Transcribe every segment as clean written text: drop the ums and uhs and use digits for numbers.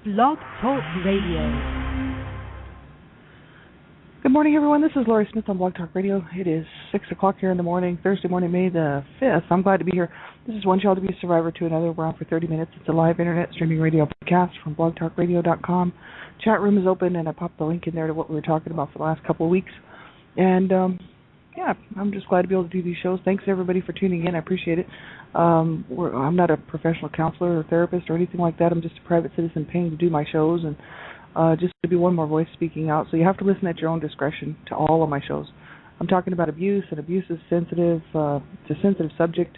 Blog Talk Radio. Good morning, everyone. This is Laurie Smith on Blog Talk Radio. It is 6 o'clock here in the morning, Thursday morning, May the 5th. I'm glad to be here. This is One Child Abuse Survivor to Another. We're on for 30 minutes. It's a live internet streaming radio podcast from blogtalkradio.com. Chat room is open, and I popped the link in there to what we were talking about for the last couple of weeks. And, I'm just glad to be able to do these shows. Thanks, everybody, for tuning in. I appreciate it. I'm not a professional counselor or therapist or anything like that. I'm just a private citizen paying to do my shows and just to be one more voice speaking out. So you have to listen at your own discretion to all of my shows. I'm talking about abuse, and abuse is sensitive. It's a sensitive subject,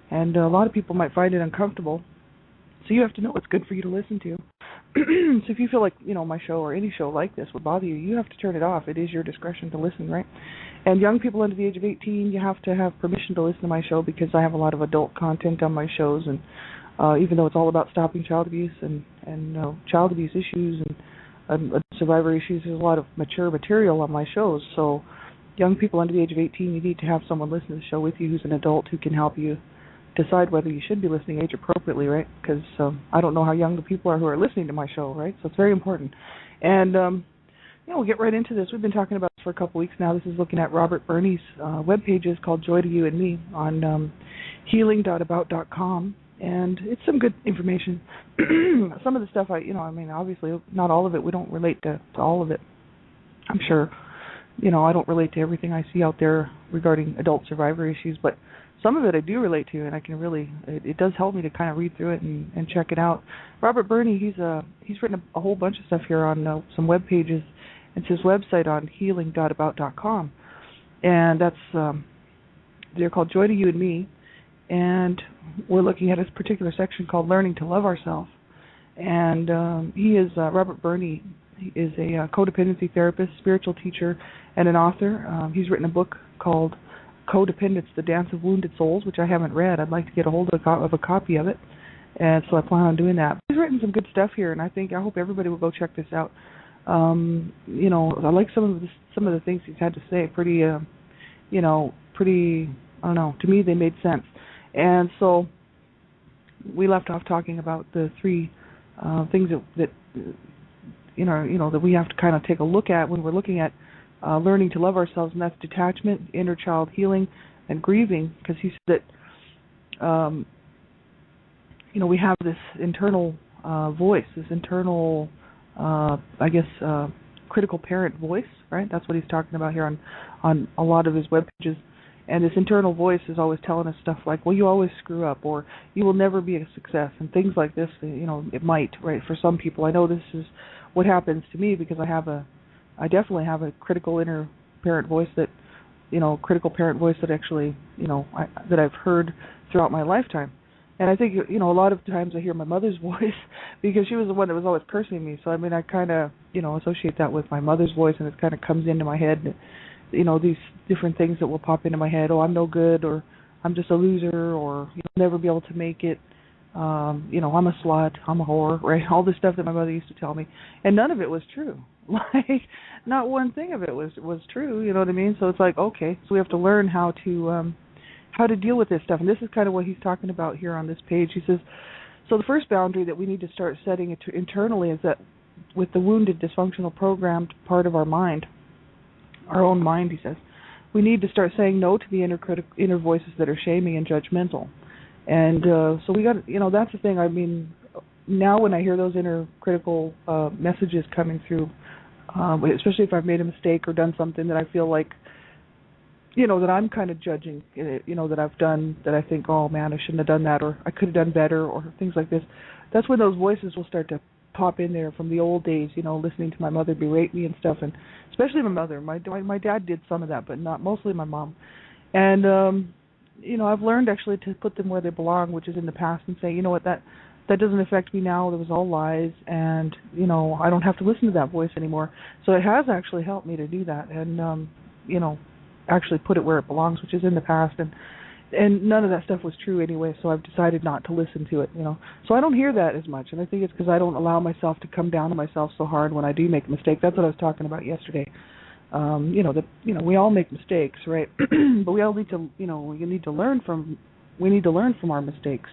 and a lot of people might find it uncomfortable. So you have to know what's good for you to listen to. So if you feel like, my show or any show like this would bother you, you have to turn it off. It is your discretion to listen, right? And young people under the age of 18, you have to have permission to listen to my show because I have a lot of adult content on my shows. And even though it's all about stopping child abuse and child abuse issues and survivor issues, there's a lot of mature material on my shows. So young people under the age of 18, you need to have someone listen to the show with you who's an adult who can help you decide whether you should be listening age appropriately, right? Because I don't know how young the people are who are listening to my show, right? So it's very important. And, we'll get right into this. We've been talking about this for a couple weeks now. This is looking at Robert Burney's webpage is called Joy to You and Me on healing.about.com. And it's some good information. Some of the stuff obviously not all of it. We don't relate to all of it. I'm sure, I don't relate to everything I see out there regarding adult survivor issues, but some of it I do relate to, and I can really, it does help me to kind of read through it and check it out. Robert Burney, he's written a whole bunch of stuff here on some web pages. It's his website on healing.about.com, and that's they're called Joy to You and Me, and we're looking at a particular section called Learning to Love Ourselves. And Robert Burney. He is a codependency therapist, spiritual teacher, and an author. He's written a book called Codependence, The Dance of Wounded Souls, which I haven't read. I'd like to get a hold of a copy of it, and so I plan on doing that. He's written some good stuff here, and I hope everybody will go check this out. I like some of the things he's had to say. Pretty, I don't know. To me, they made sense, and so we left off talking about the three things that that we have to kind of take a look at when we're looking at learning to love ourselves, and that's detachment, inner child healing, and grieving. Because he said that we have this internal voice, this internal critical parent voice, right? That's what he's talking about here on a lot of his web pages. And this internal voice is always telling us stuff like, well, you always screw up, or you will never be a success, and things like this. It might, right? For some people, I know this is what happens to me because I definitely have a critical inner parent voice that actually, that I've heard throughout my lifetime. And I think, a lot of times I hear my mother's voice because she was the one that was always cursing me. So, I kind of, associate that with my mother's voice, and it kind of comes into my head. These different things that will pop into my head. Oh, I'm no good, or I'm just a loser, or you'll never be able to make it. I'm a slut, I'm a whore, right? All this stuff that my mother used to tell me. And none of it was true. Like, not one thing of it was true, you know what I mean? So it's like, okay, so we have to learn how to deal with this stuff. And this is kind of what he's talking about here on this page. He says, so the first boundary that we need to start setting internally is that with the wounded, dysfunctional, programmed part of our mind, our own mind, he says, we need to start saying no to the inner voices that are shaming and judgmental. And so we got, that's the thing. Now when I hear those inner critical messages coming through, especially if I've made a mistake or done something that I feel like, that I'm kind of judging, that I've done, that I think, oh man, I shouldn't have done that, or I could have done better, or things like this. That's when those voices will start to pop in there from the old days, listening to my mother berate me and stuff, and especially my mother. My dad did some of that, but not mostly my mom. And I've learned actually to put them where they belong, which is in the past, and say, you know what, that doesn't affect me now. It was all lies, and I don't have to listen to that voice anymore. So it has actually helped me to do that, and actually put it where it belongs, which is in the past, and none of that stuff was true anyway. So I've decided not to listen to it, So I don't hear that as much, and I think it's because I don't allow myself to come down on myself so hard when I do make a mistake. That's what I was talking about yesterday. We all make mistakes, right? But we all need to, we need to learn from our mistakes.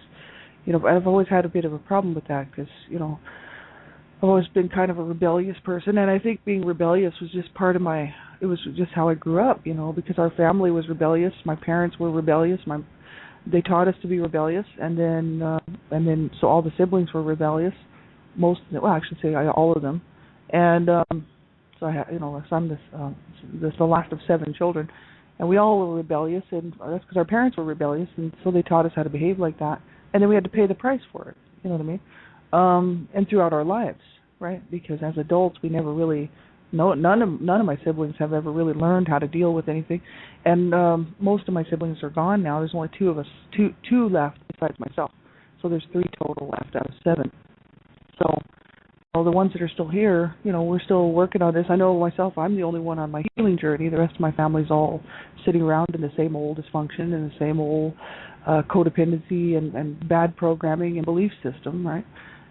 I've always had a bit of a problem with that because, I've always been kind of a rebellious person, and I think being rebellious was just part of my. It was just how I grew up, because our family was rebellious. My parents were rebellious. They taught us to be rebellious, and then so all the siblings were rebellious. I should say all of them, and so I, so I'm this the last of 7 children, and we all were rebellious, and that's because our parents were rebellious, and so they taught us how to behave like that, and then we had to pay the price for it. You know what I mean? And throughout our lives, right? Because as adults, we never really, none of my siblings have ever really learned how to deal with anything, and most of my siblings are gone now. There's only 2 of us, two left besides myself, so there's 3 total left out of 7. So, the ones that are still here, we're still working on this. I know myself, I'm the only one on my healing journey. The rest of my family's all sitting around in the same old dysfunction and the same old codependency and bad programming and belief system, right?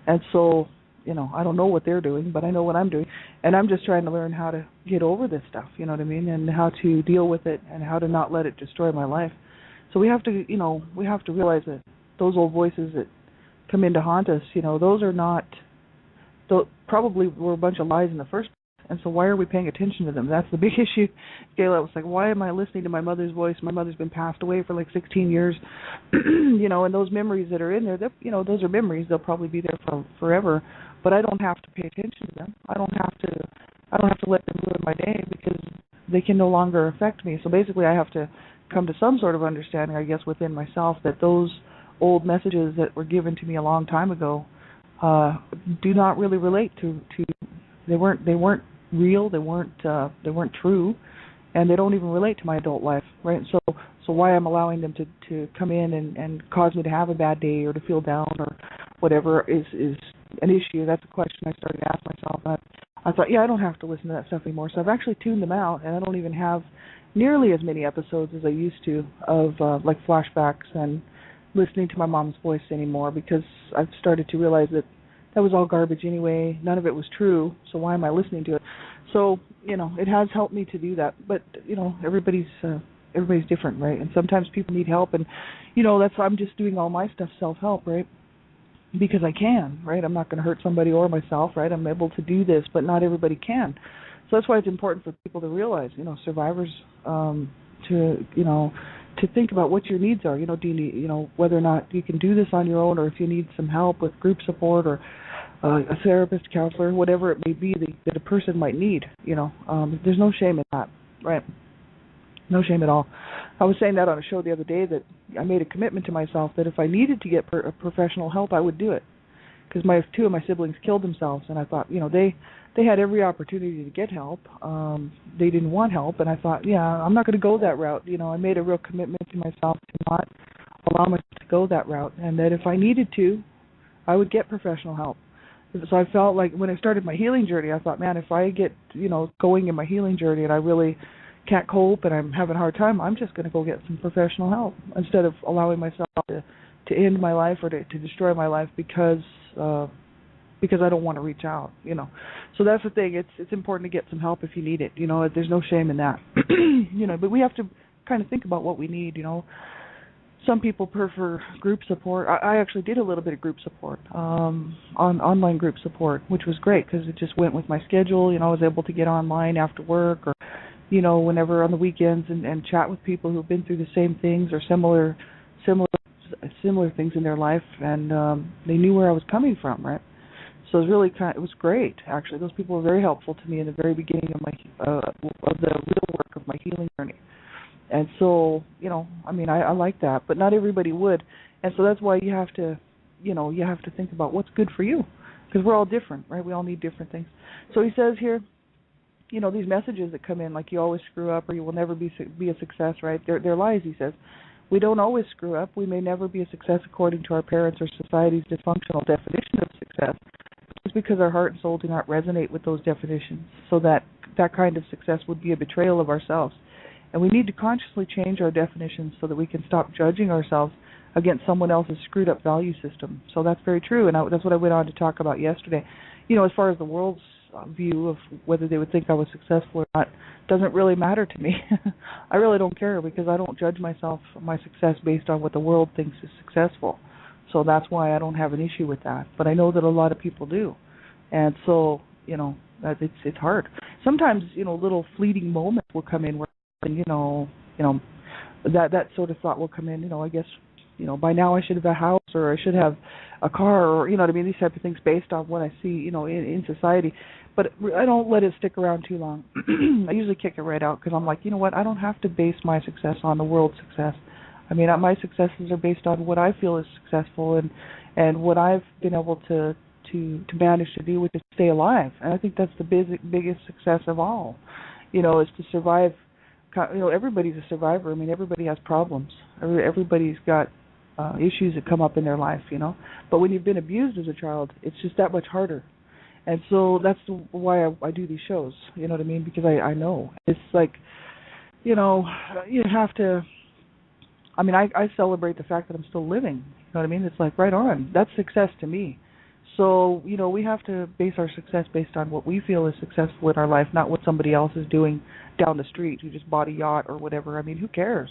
And so, I don't know what they're doing, but I know what I'm doing. And I'm just trying to learn how to get over this stuff, you know what I mean, and how to deal with it and how to not let it destroy my life. So we have to realize that those old voices that come in to haunt us, those are not, probably were a bunch of lies in the first place. And so why are we paying attention to them? That's the big issue. Gayla was like, why am I listening to my mother's voice? My mother's been passed away for like 16 years, and those memories that are in there, those are memories. They'll probably be there for forever, but I don't have to pay attention to them. I don't have to let them ruin my day because they can no longer affect me. So basically I have to come to some sort of understanding, I guess, within myself that those old messages that were given to me a long time ago do not really relate to they weren't real, they weren't true, and they don't even relate to my adult life, right? So why I'm allowing them to come in and cause me to have a bad day or to feel down or whatever is an issue. That's a question I started to ask myself. And I thought, I don't have to listen to that stuff anymore. So I've actually tuned them out, and I don't even have nearly as many episodes as I used to of like flashbacks and listening to my mom's voice anymore, because I've started to realize that was all garbage anyway. None of it was true, so why am I listening to it? So, it has helped me to do that. But, everybody's different, right? And sometimes people need help, and, that's why I'm just doing all my stuff self-help, right? Because I can, right? I'm not going to hurt somebody or myself, right? I'm able to do this, but not everybody can. So that's why it's important for people to realize, survivors, to think about what your needs are. Do you need, whether or not you can do this on your own, or if you need some help with group support or a therapist, counselor, whatever it may be that a person might need. There's no shame in that, right? No shame at all. I was saying that on a show the other day that I made a commitment to myself that if I needed to get professional help, I would do it. Because 2 of my siblings killed themselves, and I thought, they had every opportunity to get help. They didn't want help, and I thought, I'm not going to go that route. I made a real commitment to myself to not allow myself to go that route, and that if I needed to, I would get professional help. So I felt like when I started my healing journey, I thought, man, if I get, going in my healing journey and I really can't cope and I'm having a hard time, I'm just going to go get some professional help instead of allowing myself to end my life or to destroy my life because I don't want to reach out, So that's the thing. It's important to get some help if you need it. There's no shame in that. But we have to kind of think about what we need. Some people prefer group support. I actually did a little bit of group support, on online group support, which was great because it just went with my schedule. I was able to get online after work or, whenever on the weekends and chat with people who've been through the same things or similar things in their life, and they knew where I was coming from, right? So it was really it was great, actually. Those people were very helpful to me in the very beginning of my of the real work of my healing journey. And so, I like that, but not everybody would. And so that's why you have to think about what's good for you, because we're all different, right? We all need different things. So he says here, these messages that come in, like you always screw up or you will never be a success, right? They're lies, he says. We don't always screw up. We may never be a success according to our parents' or society's dysfunctional definition of success. It's because our heart and soul do not resonate with those definitions, so that kind of success would be a betrayal of ourselves. And we need to consciously change our definitions so that we can stop judging ourselves against someone else's screwed up value system. So that's very true, and that's what I went on to talk about yesterday. As far as the world's view of whether they would think I was successful or not, doesn't really matter to me. I really don't care, because I don't judge my success based on what the world thinks is successful. So that's why I don't have an issue with that. But I know that a lot of people do. And so, it's hard. Sometimes, little fleeting moments will come in where, you know, that sort of thought will come in. I guess, by now I should have a house, or I should have a car, or what I mean, these type of things based on what I see, in society. But I don't let it stick around too long. I usually kick it right out because I'm like, you know what? I don't have to base my success on the world's success. I mean, my successes are based on what I feel is successful and what I've been able to manage to do, which is stay alive. And I think that's the biggest success of all. Is to survive. Everybody's a survivor. I mean, everybody has problems. Everybody's got issues that come up in their life. But when you've been abused as a child, it's just that much harder. And so that's why I do these shows. You know what I mean? Because I know it's like, you have to. I mean, I celebrate the fact that I'm still living. You know what I mean? It's like, right on. That's success to me. So, we have to base our success based on what we feel is successful in our life, not what somebody else is doing down the street who just bought a yacht or whatever. I mean, who cares?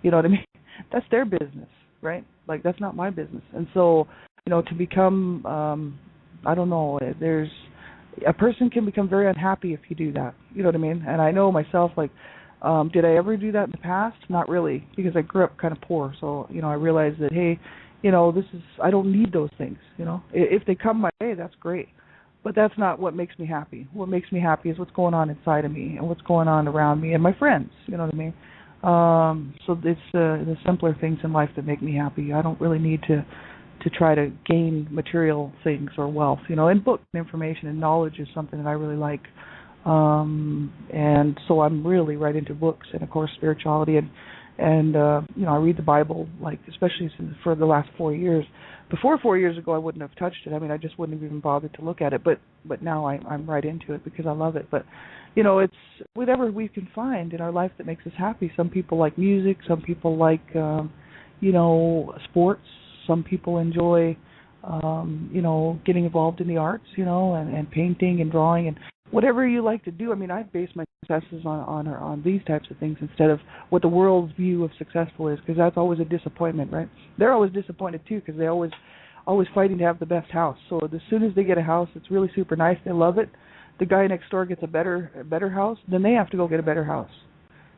You know what I mean? That's their business, right? Like, that's not my business. And so, to become, I don't know, a person can become very unhappy if you do that. You know what I mean? And I know myself, like, did I ever do that in the past? Not really, because I grew up kind of poor. So, I realized that, hey, I don't need those things, If they come my way, that's great. But that's not what makes me happy. What makes me happy is what's going on inside of me and what's going on around me and my friends, you know what I mean? So it's the simpler things in life that make me happy. I don't really need to try to gain material things or wealth, And book information and knowledge is something that I really like. And so I'm really right into books and, of course, spirituality and I read the Bible, like, especially for the last 4 years. Before 4 years ago, I wouldn't have touched it. I mean, I just wouldn't have even bothered to look at it. But now I'm right into it because I love it. But, it's whatever we can find in our life that makes us happy. Some people like music. Some people like, sports. Some people enjoy, getting involved in the arts, and painting and drawing and whatever you like to do. I mean, I base my successes on these types of things instead of what the world's view of successful is, because that's always a disappointment, right? They're always disappointed too, because they always fighting to have the best house. So as soon as they get a house that's really super nice, they love it. The guy next door gets a better house, then they have to go get a better house.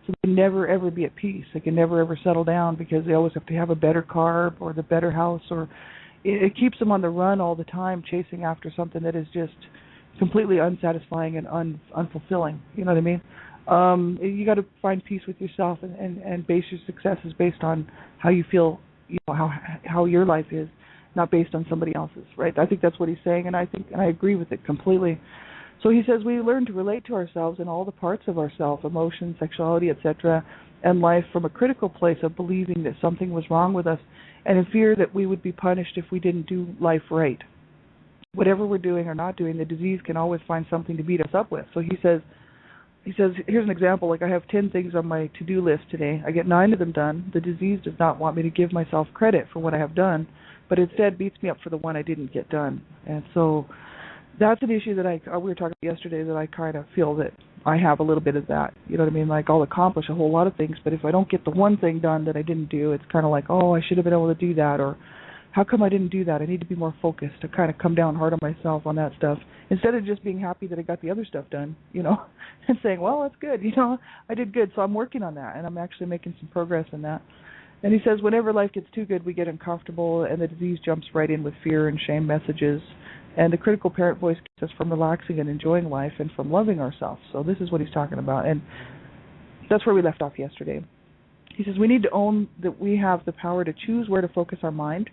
So they can never ever be at peace. They can never ever settle down because they always have to have a better car or the better house, or it keeps them on the run all the time, chasing after something that is just completely unsatisfying and unfulfilling. You know what I mean? You got to find peace with yourself and base your successes based on how you feel, how your life is, not based on somebody else's, right? I think that's what he's saying, and I agree with it completely. So he says we learn to relate to ourselves in all the parts of ourselves, emotion, sexuality, etc., and life from a critical place of believing that something was wrong with us and in fear that we would be punished if we didn't do life right. Whatever we're doing or not doing, the disease can always find something to beat us up with. So he says, here's an example, like I have 10 things on my to-do list today. I get 9 of them done. The disease does not want me to give myself credit for what I have done, but instead beats me up for the one I didn't get done. And so that's an issue that we were talking about yesterday, that I kind of feel that I have a little bit of that. You know what I mean? Like, I'll accomplish a whole lot of things, but if I don't get the one thing done that I didn't do, it's kind of like, oh, I should have been able to do that, or how come I didn't do that? I need to be more focused, to kind of come down hard on myself on that stuff, instead of just being happy that I got the other stuff done, and saying, well, that's good, I did good, so I'm working on that, and I'm actually making some progress in that. And he says, whenever life gets too good, we get uncomfortable, and the disease jumps right in with fear and shame messages, and the critical parent voice keeps us from relaxing and enjoying life and from loving ourselves. So this is what he's talking about, and that's where we left off yesterday. He says we need to own that we have the power to choose where to focus our mind.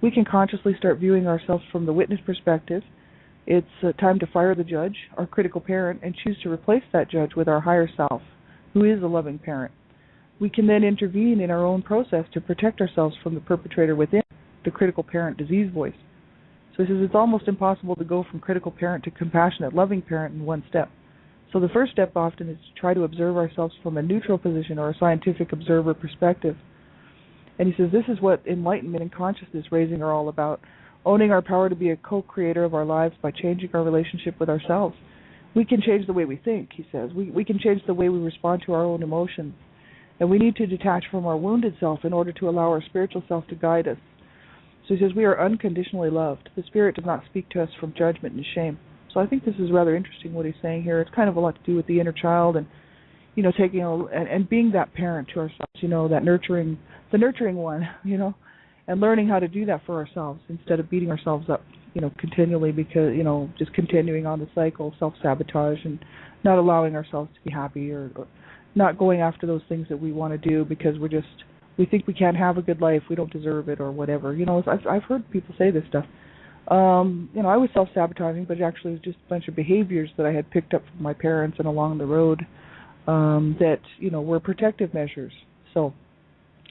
We can consciously start viewing ourselves from the witness perspective. It's time to fire the judge, our critical parent, and choose to replace that judge with our higher self, who is a loving parent. We can then intervene in our own process to protect ourselves from the perpetrator within, the critical parent disease voice. So he says it's almost impossible to go from critical parent to compassionate, loving parent in one step. So the first step often is to try to observe ourselves from a neutral position or a scientific observer perspective. And he says this is what enlightenment and consciousness raising are all about, owning our power to be a co-creator of our lives by changing our relationship with ourselves. We can change the way we think, he says. We can change the way we respond to our own emotions. And we need to detach from our wounded self in order to allow our spiritual self to guide us. So he says, we are unconditionally loved. The Spirit does not speak to us from judgment and shame. So I think this is rather interesting what he's saying here. It's kind of a lot to do with the inner child and, taking and being that parent to ourselves, that the nurturing one, and learning how to do that for ourselves instead of beating ourselves up, continually because, just continuing on the cycle, self-sabotage and not allowing ourselves to be happy or not going after those things that we want to do because we think we can't have a good life, we don't deserve it or whatever. I've heard people say this stuff. I was self-sabotaging, but it actually was just a bunch of behaviors that I had picked up from my parents and along the road that, were protective measures. So,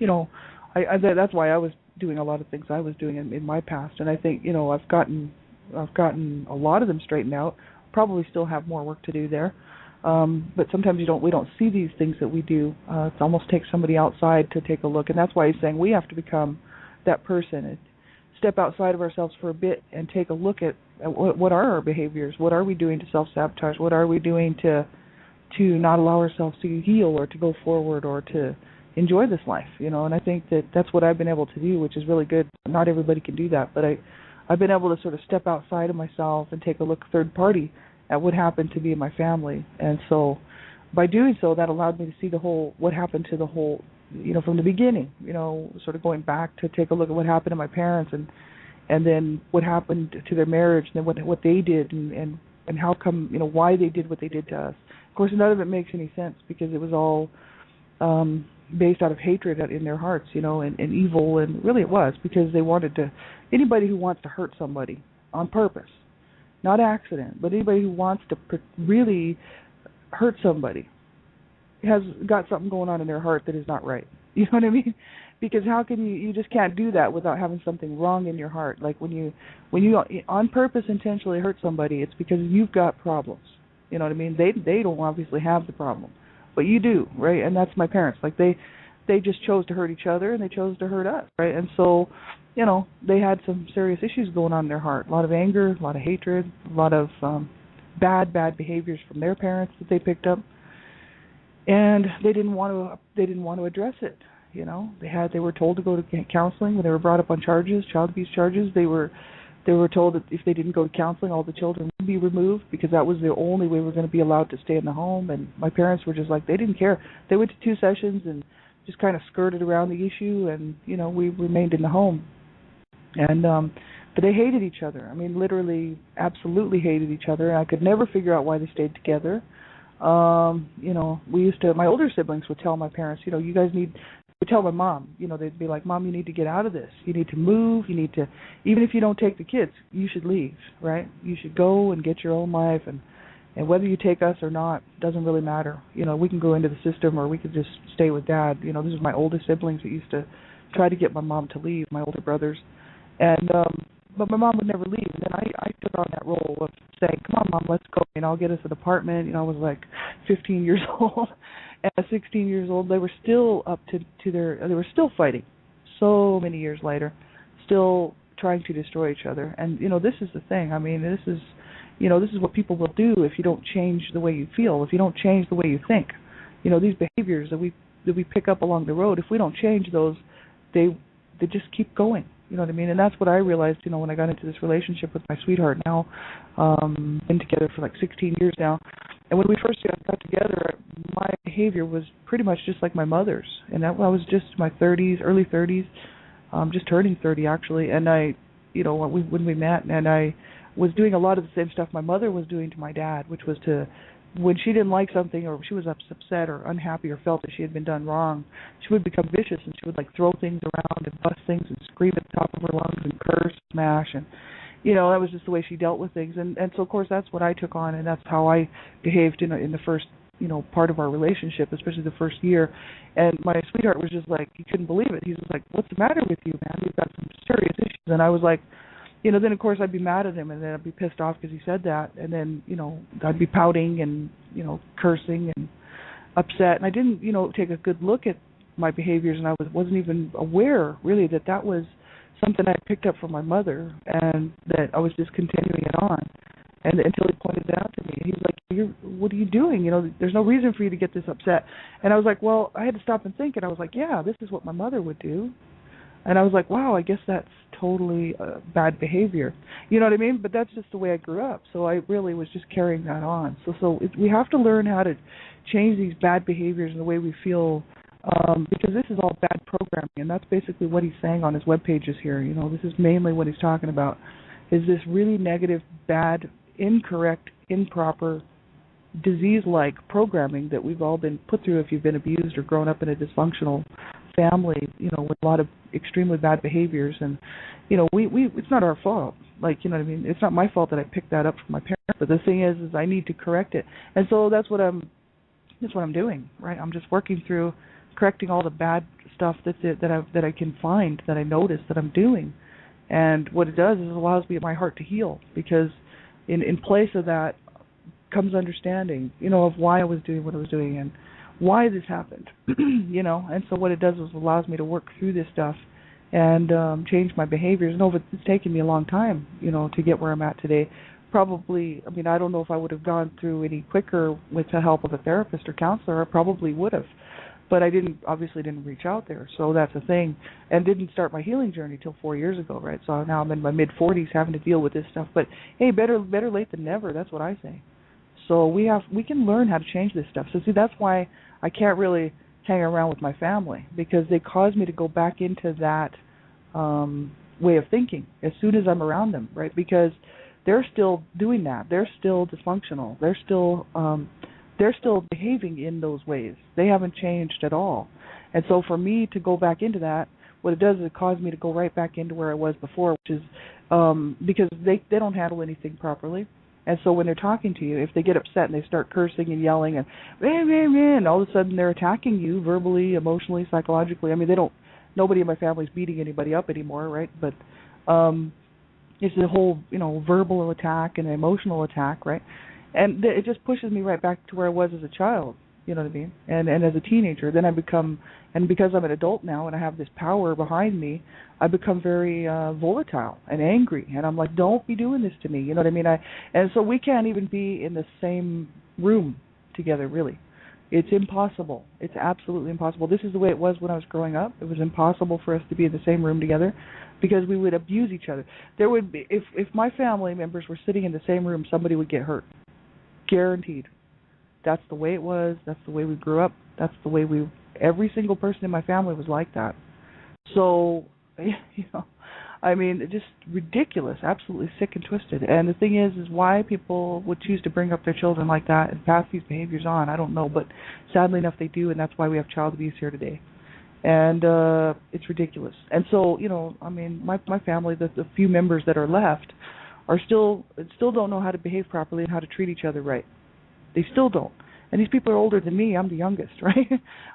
that's why I was doing a lot of things I was doing in my past. And I think, I've gotten a lot of them straightened out. Probably still have more work to do there. But sometimes we don't see these things that we do. It almost takes somebody outside to take a look. And that's why he's saying we have to become that person. Step outside of ourselves for a bit and take a look at what are our behaviors. What are we doing to self-sabotage? What are we doing to not allow ourselves to heal or to go forward or to enjoy this life, And I think that's what I've been able to do, which is really good. Not everybody can do that, but I've been able to sort of step outside of myself and take a look third party at what happened to me and my family. And so by doing so, that allowed me to see what happened to the whole, from the beginning, sort of going back to take a look at what happened to my parents and then what happened to their marriage and then what they did and how come, why they did what they did to us. Of course, none of it makes any sense because it was all based out of hatred in their hearts, and evil, and really it was because they wanted to, anybody who wants to hurt somebody on purpose, not accident, but anybody who wants to really hurt somebody has got something going on in their heart that is not right. You know what I mean? Because how can you just can't do that without having something wrong in your heart. Like when you on purpose intentionally hurt somebody, it's because you've got problems. You know what I mean? They don't obviously have the problem, but you do, right? And that's my parents. Like they just chose to hurt each other and they chose to hurt us, right? And so, they had some serious issues going on in their heart. A lot of anger, a lot of hatred, a lot of bad behaviors from their parents that they picked up. And they didn't want to address it. They were told to go to counseling when they were brought up on charges, child abuse charges. They were told that if they didn't go to counseling, all the children would be removed because that was the only way we were going to be allowed to stay in the home. And my parents were just like, they didn't care. They went to 2 sessions and just kind of skirted around the issue, and we remained in the home. And but they hated each other. I mean, literally, absolutely hated each other. And I could never figure out why they stayed together. My older siblings would tell my parents, you guys would tell my mom, they'd be like, Mom, you need to get out of this. You need to move. You need to, even if you don't take the kids, you should leave, right? You should go and get your own life. And whether you take us or not, doesn't really matter. We can go into the system or we could just stay with Dad. This is my older siblings that used to try to get my mom to leave, my older brothers. And, but my mom would never leave. And then I took on that role of saying, come on, Mom, let's go. I'll get us an apartment. I was like 15 years old. And at 16 years old, they were still up to they were still fighting so many years later, still trying to destroy each other. And, this is the thing. I mean, this is what people will do if you don't change the way you feel, if you don't change the way you think. These behaviors that we pick up along the road, if we don't change those, they just keep going. You know what I mean? And that's what I realized, when I got into this relationship with my sweetheart now. Been together for like 16 years now. And when we first got together, my behavior was pretty much just like my mother's. And I was just in my 30s, early 30s, just turning 30 actually. And when we met, and I was doing a lot of the same stuff my mother was doing to my dad, which was when she didn't like something or she was upset or unhappy or felt that she had been done wrong, she would become vicious and she would throw things around and bust things and scream at the top of her lungs and curse, smash, and that was just the way she dealt with things. And so of course that's what I took on, and that's how I behaved in the first part of our relationship, especially the first year. And my sweetheart was just like, he couldn't believe it. He was like, what's the matter with you, man? You've got some serious issues. And I was like, then of course I'd be mad at him, and then I'd be pissed off because he said that, and then I'd be pouting and cursing and upset, and I didn't take a good look at my behaviors, and I wasn't even aware really that was something I picked up from my mother, and that I was just continuing it on, and until he pointed it out to me. He was like, what are you doing? There's no reason for you to get this upset. And I was like, well, I had to stop and think, and I was like, yeah, this is what my mother would do. And I was like, wow, I guess that's totally bad behavior. You know what I mean? But that's just the way I grew up. So I really was just carrying that on. We have to learn how to change these bad behaviors and the way we feel, because this is all bad programming, and that's basically what he's saying on his web pages here. You know, this is mainly what he's talking about, is this really negative, bad, incorrect, improper, disease-like programming that we've all been put through if you've been abused or grown up in a dysfunctional family, you know, with a lot of extremely bad behaviors. And, you know, we it's not our fault. Like, you know what I mean? It's not my fault that I picked that up from my parents. But the thing is I need to correct it. And so that's what I'm doing, right? I'm just working through correcting all the bad stuff that I can find, that I notice that I'm doing. And what it does is it allows my heart to heal, because in place of that comes understanding, you know, of why I was doing what I was doing and why this happened, you know. And so what it does is it allows me to work through this stuff and change my behaviors. And it's taken me a long time, you know, to get where I'm at today. Probably, I mean, I don't know if I would have gone through any quicker with the help of a therapist or counselor. I probably would have, but I obviously didn't reach out there. So that's the thing, and didn't start my healing journey till 4 years ago, right? So now I'm in my mid-40s having to deal with this stuff. But hey, better late than never. That's what I say. So we can learn how to change this stuff. So see, that's why I can't really hang around with my family, because they cause me to go back into that way of thinking as soon as I'm around them, right? Because they're still doing that. They're still dysfunctional. They're still behaving in those ways. They haven't changed at all. And so for me to go back into that, what it does is it causes me to go right back into where I was before, which is because they don't handle anything properly. And so when they're talking to you, if they get upset and they start cursing and yelling and all of a sudden they're attacking you verbally, emotionally, psychologically. I mean, nobody in my family's beating anybody up anymore, right? But it's a whole, you know, verbal attack and emotional attack, right? And it just pushes me right back to where I was as a child, you know what I mean? And as a teenager, then and because I'm an adult now and I have this power behind me, I become very volatile and angry. And I'm like, don't be doing this to me, you know what I mean? And so we can't even be in the same room together, really. It's impossible. It's absolutely impossible. This is the way it was when I was growing up. It was impossible for us to be in the same room together, because we would abuse each other. There would be, if my family members were sitting in the same room, somebody would get hurt. Guaranteed. That's the way it was. That's the way we grew up. That's the way every single person in my family was like that. So, you know, I mean, just ridiculous, absolutely sick and twisted. And the thing is why people would choose to bring up their children like that and pass these behaviors on, I don't know, but sadly enough they do, and that's why we have child abuse here today. And it's ridiculous. And so, you know, I mean, my family, the few members that are left, are still don't know how to behave properly and how to treat each other right. They still don't. And these people are older than me. I'm the youngest, right?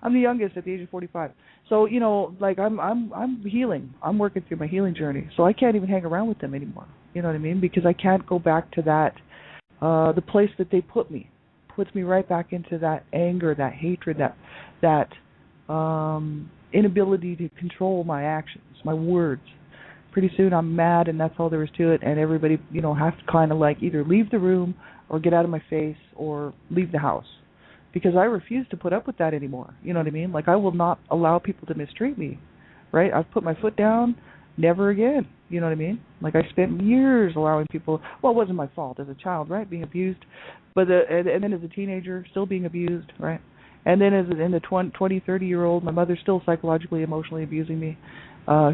I'm the youngest at the age of 45. So, you know, like I'm healing. I'm working through my healing journey. So I can't even hang around with them anymore. You know what I mean? Because I can't go back to that the place that they puts me right back into that anger, that hatred, that inability to control my actions, my words. Pretty soon I'm mad, and that's all there is to it, and everybody, you know, has to kind of like either leave the room or get out of my face or leave the house, because I refuse to put up with that anymore. You know what I mean? Like, I will not allow people to mistreat me, right? I've put my foot down, never again. You know what I mean? Like, I spent years allowing people, well, it wasn't my fault as a child, right, being abused, but and then as a teenager, still being abused, right? And then as in the 20, 30-year-old, my mother's still psychologically, emotionally abusing me.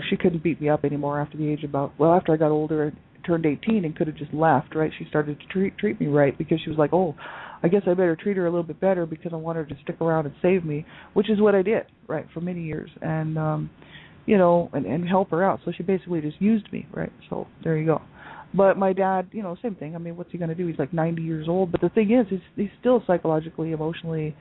She couldn't beat me up anymore after the age after I got older and turned 18 and could have just left, right? She started to treat me right, because she was like, oh, I guess I better treat her a little bit better because I want her to stick around and save me, which is what I did, right, for many years, and, you know, and help her out. So she basically just used me, right? So there you go. But my dad, you know, same thing. I mean, what's he going to do? He's like 90 years old. But the thing is, he's still psychologically, emotionally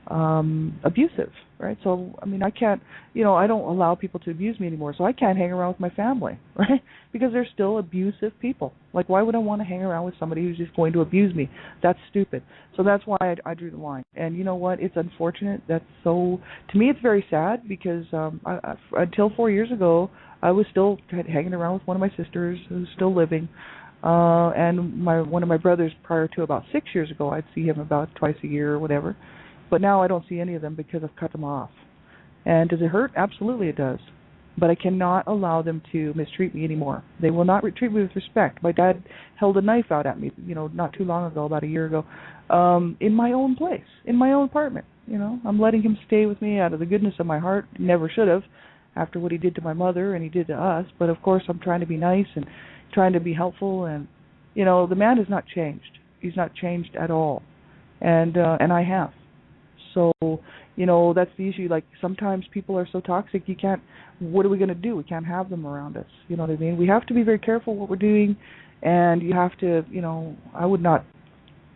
abusive, right? So, I mean, I can't, you know, I don't allow people to abuse me anymore, so I can't hang around with my family, right? Because they're still abusive people. Like, why would I want to hang around with somebody who's just going to abuse me? That's stupid. So that's why I drew the line. And you know what? It's unfortunate. To me, it's very sad, because until 4 years ago, I was still hanging around with one of my sisters who's still living. And one of my brothers, prior to about 6 years ago, I'd see him about twice a year or whatever. But now I don't see any of them because I've cut them off. And does it hurt? Absolutely it does. but I cannot allow them to mistreat me anymore. They will not treat me with respect. My dad held a knife out at me, not too long ago, about a year ago, in my own place, in my own apartment. I'm letting him stay with me out of the goodness of my heart. Never should have, after what he did to my mother and he did to us. But of course, I'm trying to be nice and trying to be helpful. And the man has not changed. He's not changed at all, and I have. So, that's the issue. Like, sometimes people are so toxic, you can't, what are we going to do? We can't have them around us. You know what I mean? We have to be very careful what we're doing, and you have to, I would not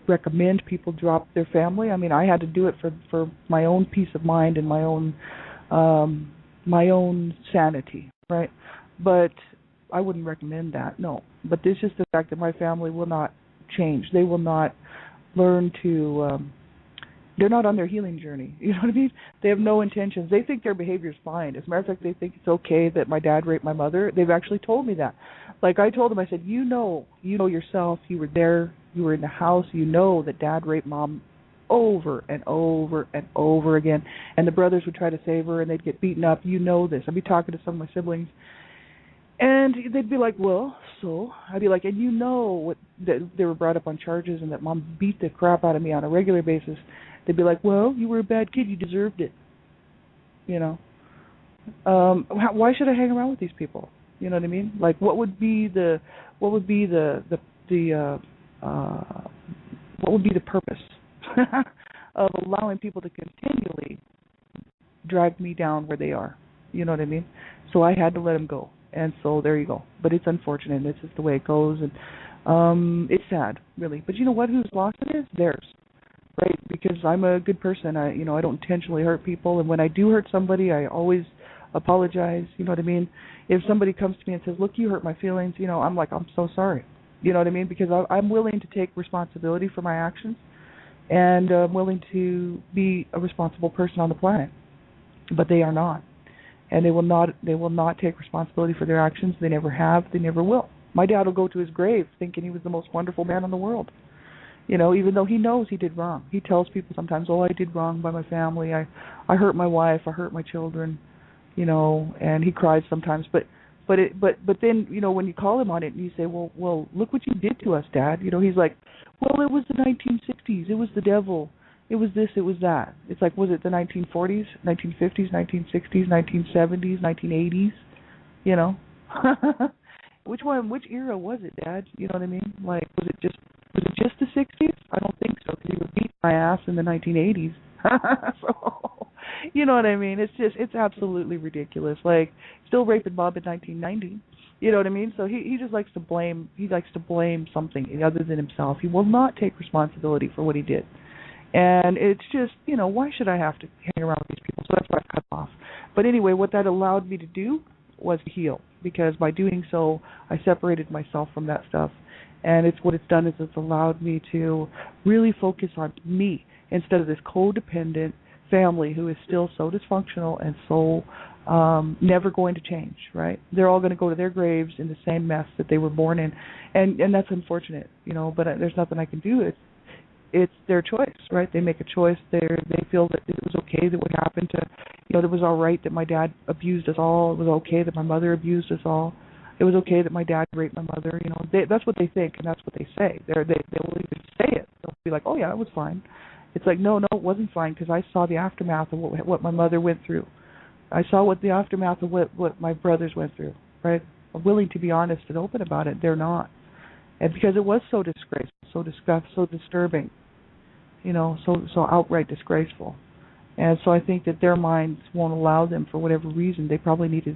recommend people drop their family. I mean, I had to do it for my own peace of mind and my own sanity, right? But I wouldn't recommend that, no. But it's just the fact that my family will not change. They will not learn to... they're not on their healing journey. You know what I mean? They have no intentions. They think their behavior is fine. As a matter of fact, they think it's okay that my dad raped my mother. They've actually told me that. Like, I told them, I said, you know yourself. You were there. You were in the house. You know that dad raped mom over and over and over again. And the brothers would try to save her, and they'd get beaten up. You know this. I'd be talking to some of my siblings, and they'd be like, well, so? I'd be like, and that they were brought up on charges and that mom beat the crap out of me on a regular basis. They'd be like, well, you were a bad kid. You deserved it. Why should I hang around with these people? You know what I mean? Like, what would be the purpose of allowing people to continually drag me down where they are? You know what I mean? So I had to let them go. And so there you go. But it's unfortunate. It's just the way it goes. And it's sad, really. But you know what? Whose loss it is? Theirs. Right? Because I'm a good person. I don't intentionally hurt people. And when I do hurt somebody, I always apologize. You know what I mean? If somebody comes to me and says, look, you hurt my feelings, I'm like, I'm so sorry. You know what I mean? Because I'm willing to take responsibility for my actions. And I'm willing to be a responsible person on the planet. But they are not. And they will not take responsibility for their actions. They never have. They never will. My dad will go to his grave thinking he was the most wonderful man in the world. Even though he knows he did wrong. He tells people sometimes, oh, I did wrong by my family. I hurt my wife. I hurt my children. And he cries sometimes. But then, when you call him on it and you say, well, look what you did to us, Dad. He's like, well, it was the 1960s. It was the devil. It was this, it was that. It's like, was it the 1940s, 1950s, 1960s, 1970s, 1980s? Which era was it, Dad? You know what I mean? Like, was it just the 60s? I don't think so, because he would beat my ass in the 1980s. So, you know what I mean? It's absolutely ridiculous. Like, still raping Bob in 1990. You know what I mean? So he just likes to blame. He likes to blame something other than himself. He will not take responsibility for what he did. And it's just, why should I have to hang around with these people? So that's why I cut them off. But anyway, what that allowed me to do was to heal, because by doing so, I separated myself from that stuff. And what it's done is it's allowed me to really focus on me instead of this codependent family who is still so dysfunctional and so never going to change, right? They're all going to go to their graves in the same mess that they were born in. And that's unfortunate, but there's nothing I can do. It's their choice, right? They make a choice. They feel that it was okay that what happened to, it was all right that my dad abused us all. It was okay that my mother abused us all. It was okay that my dad raped my mother. That's what they think, and that's what they say. They will even say it. They'll be like, oh yeah, it was fine. It's like, no, it wasn't fine, because I saw the aftermath of what my mother went through. I saw what the aftermath of what my brothers went through, right? I'm willing to be honest and open about it. They're not. And because it was so disgraceful, so disturbing, so outright disgraceful. And so I think that their minds won't allow them, for whatever reason. They probably need a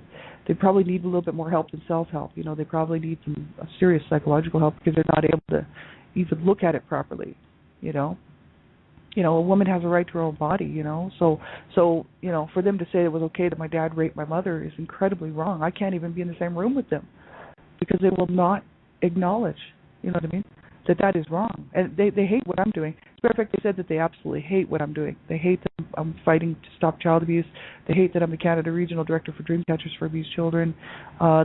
little bit more help than self-help. They probably need some serious psychological help, because they're not able to even look at it properly. A woman has a right to her own body. So for them to say it was okay that my dad raped my mother is incredibly wrong. I can't even be in the same room with them, because they will not acknowledge. You know what I mean? That is wrong. And they hate what I'm doing. As a matter of fact, they said that they absolutely hate what I'm doing. They hate that I'm fighting to stop child abuse. They hate that I'm the Canada Regional Director for Dreamcatchers for Abused Children.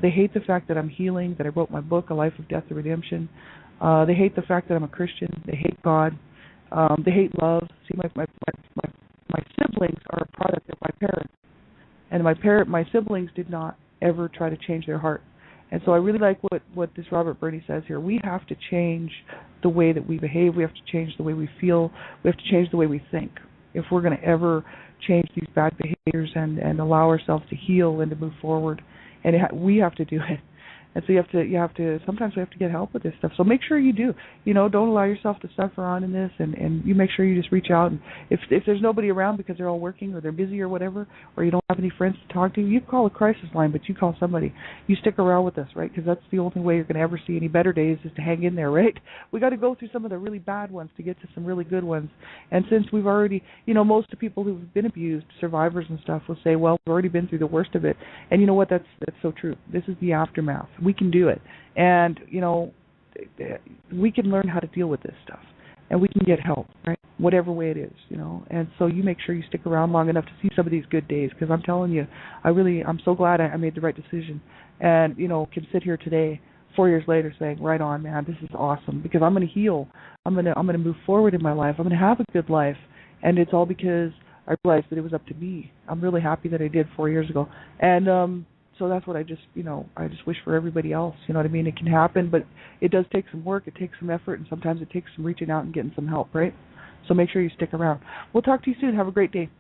They hate the fact that I'm healing, that I wrote my book, A Life of Death and Redemption. They hate the fact that I'm a Christian. They hate God. They hate love. See, my siblings are a product of my parents. And my siblings did not ever try to change their heart. And so I really like what this Robert Burney says here. We have to change the way that we behave. We have to change the way we feel. We have to change the way we think if we're going to ever change these bad behaviors and allow ourselves to heal and to move forward. And we have to do it. And so you have to sometimes we have to get help with this stuff. So make sure you do. Don't allow yourself to suffer on in this, and you make sure you just reach out. And if there's nobody around because they're all working or they're busy or whatever, or you don't have any friends to talk to, you call a crisis line, but you call somebody. You stick around with us, right? Because that's the only way you're going to ever see any better days is to hang in there, right? We got to go through some of the really bad ones to get to some really good ones. And since we've already, most of the people who've been abused, survivors and stuff, will say, well, we've already been through the worst of it. And you know what? That's so true. This is the aftermath. We can do it. And, we can learn how to deal with this stuff. And we can get help, right? Whatever way it is, And so you make sure you stick around long enough to see some of these good days, because I'm telling you, I'm so glad I made the right decision. And, can sit here today, 4 years later, saying, right on, man, this is awesome, because I'm going to heal. I'm going to move forward in my life. I'm going to have a good life. And it's all because I realized that it was up to me. I'm really happy that I did 4 years ago. And, so that's what I just wish for everybody else. You know what I mean? It can happen, but it does take some work. It takes some effort, and sometimes it takes some reaching out and getting some help, right? So make sure you stick around. We'll talk to you soon. Have a great day.